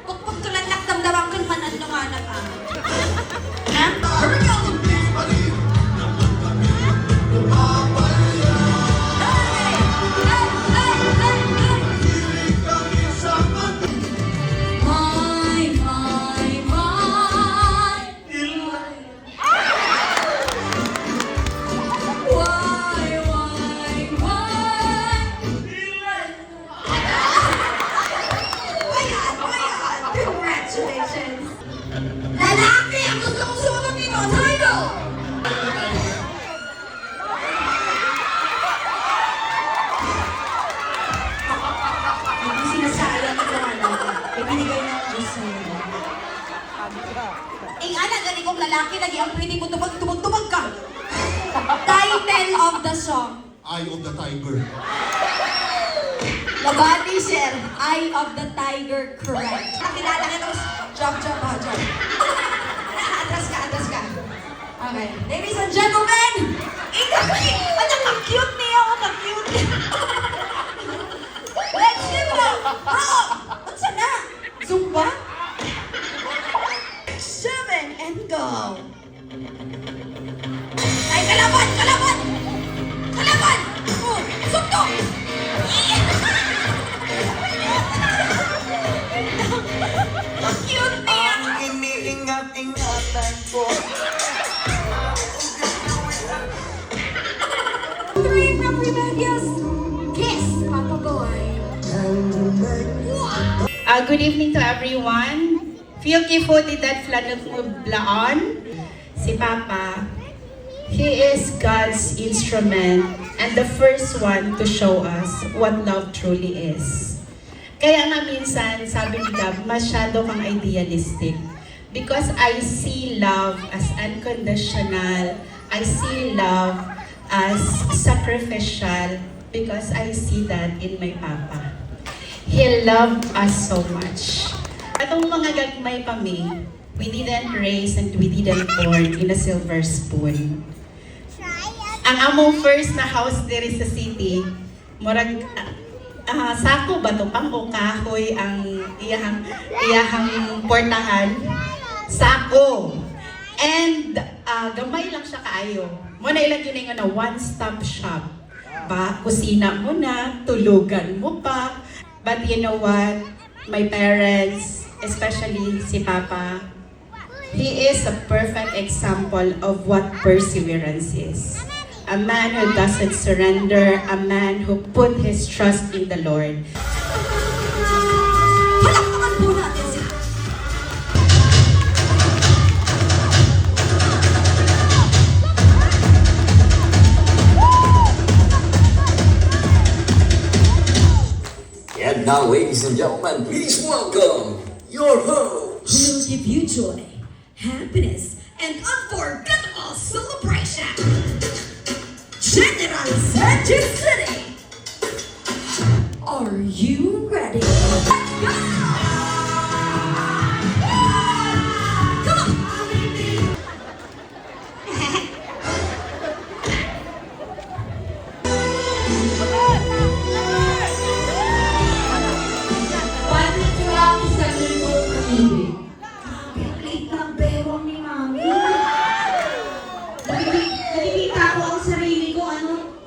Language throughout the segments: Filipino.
Pagpag tulan nakdamdamang kan manan lumanap ah. Ha? Congratulations! Lalaki ang gusto kong sumunod nito! Tayo! Hindi sinasayang ito ano. Ibinigay na ang Diyos sa'yo. Ana, gani kong lalaki lagi ang pwede mo tubag ka. Title of the song. Eye of the Tiger. Labati, sir. Eye of the Tiger, correct. Nakilala ka tapos, jump. Atras ka. Okay. Ladies and gentlemen, ano ka-cute niya ako, ka-cute. Let's give it up. What's na? Zumba? 7 and go. Ay, kalaban! Suntok! Cute niya! Ang iniingat-ingatan ko. 3 from Remedios. Kiss, Papa Boy. Good evening to everyone. Feel kifuti dat flanag mo blaon. Si Papa, he is God's instrument and the first one to show us what love truly is. Kaya nga minsan, sabi ni Gab, masyado kang idealistic. Because I see love as unconditional. I see love as sacrificial because I see that in my Papa. He loved us so much. Atong mga gagmay pa mi, we didn't raise and we didn't born in a silver spoon. Ang among first na house diri sa city, murag sako ba to pang o kahoy ang iyahang portahan? Sako. And gamay lang siya kaayo. Mo na ilang yun nga na one-stop shop. Ba, kusina mo na, tulugan mo pa. But you know what? My parents, especially si Papa, he is a perfect example of what perseverance is. A man who doesn't surrender, a man who put his trust in the Lord. Palakpakan po natin si And now, ladies and gentlemen, please welcome your host. who will give you joy, happiness, and unforgettable celebration. General Sanchez City. Are you ready? Let's go! Come on! Late ng bewang ni Mami. Nakikita ko ang sarili ko,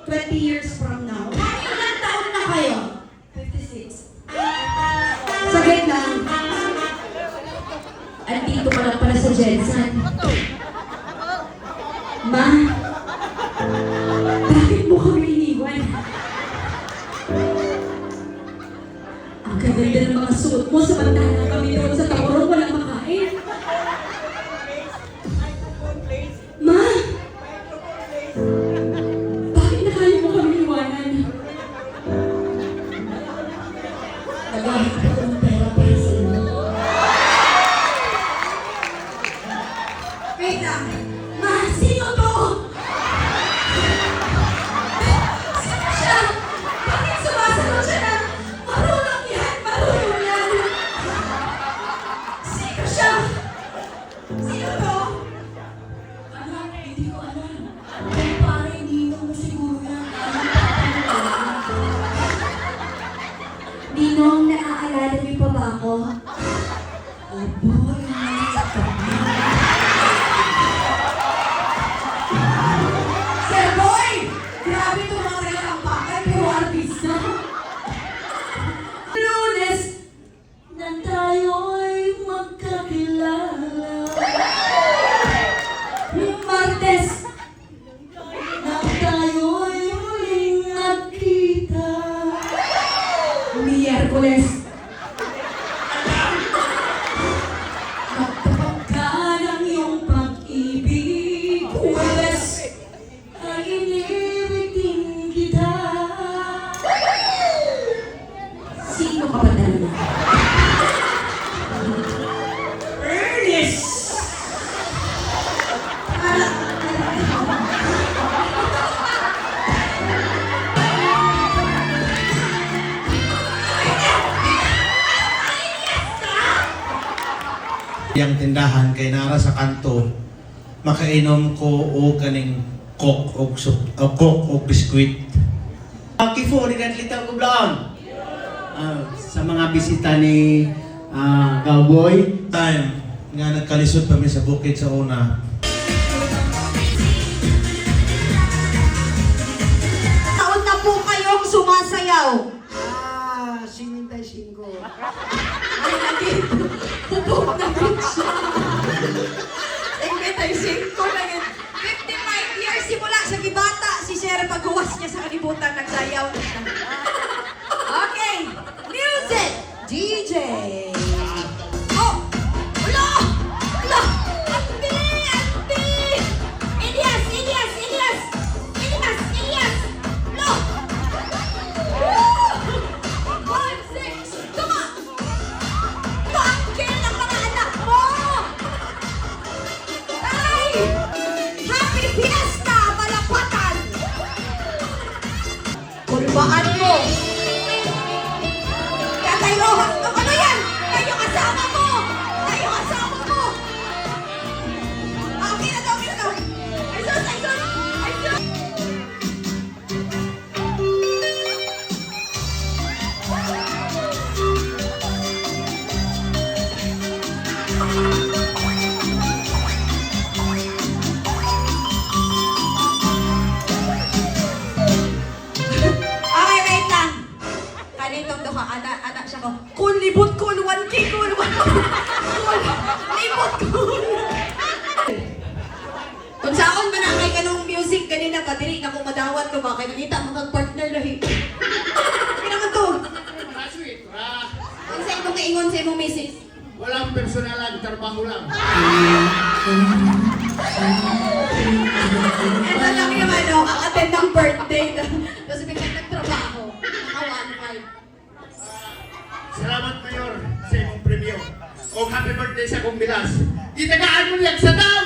20 years from now. Ilang taon na kayo? 56. Sagay lang. Andito ka lang pala sa Jensen. Ma, bakit mo kami iniwan? Ang gaganda ng mga suot mo, samantalang kami doon sa Taurong walang makain. Ma! Bakit nakaya mo kami iwanan? Nagahit ako ng pera para sa inyo. Hey, Boy, Sir Boy! Grabe itong mga nagkakampakan, puro artista. Lunes, nang tayo'y magkakilala. Martes, nang tayo'y muling nagkita. Miyerkules, magtapag ka ng iyong pag-ibig. Huwebes, ay inibig din kita. Sino ka ba talaga? Ernest! Yang tindahan kay nara sa kanto makainom ko o kaning coke o biskuit. Kifo ni Ganlitaw Kublaon. Sa mga bisita ni Cowboy. Time nga nagkalisod kami sa bukid sa una. Taon na po kayong sumasayaw. 55. Ay, nandito. Pupok na po siya. Ingit ay 5 na yun. 55 years simula sa gibata. Si Sir paghuwas niya sa kalibutan, nagsayaw na siya. Okay, music! DJ! Oh! Ulo! Ulo! Andi! Andi! Elias! Elias! Elias! Elias! Elias! Ulo! 1, 6! Come on! Tangkil ang mga anak mo! Ay! Happy Fiesta, Malapatan! Kulbaan mo! Kaya tayo, ano yan? Tayo kasama mo! Tayo kasama mo! Okay na daw, okay na daw! Ay sus, ay sus! Ay sus! Okay, wait lang. Kanitong duha, anak siya ko. Kun, libot kun, 1K kun, 1K kun. Libot kun. Kung saan man ang may kanong music, kanina pa, dili na kung madawat ko ba, kaya nakita mo kang partner lahi. Hindi naman to. Kung sa imong kaingon sa imong misis. Walang personalan, trabaho lang. Ito lang yung ano, attend ng birthday. Tapos biglang nagtrabaho. Naka 1-5. Salamat, Mayor, sa imong premyo. O happy birthday sa akong bilas. Itagaan mo lang sa daw!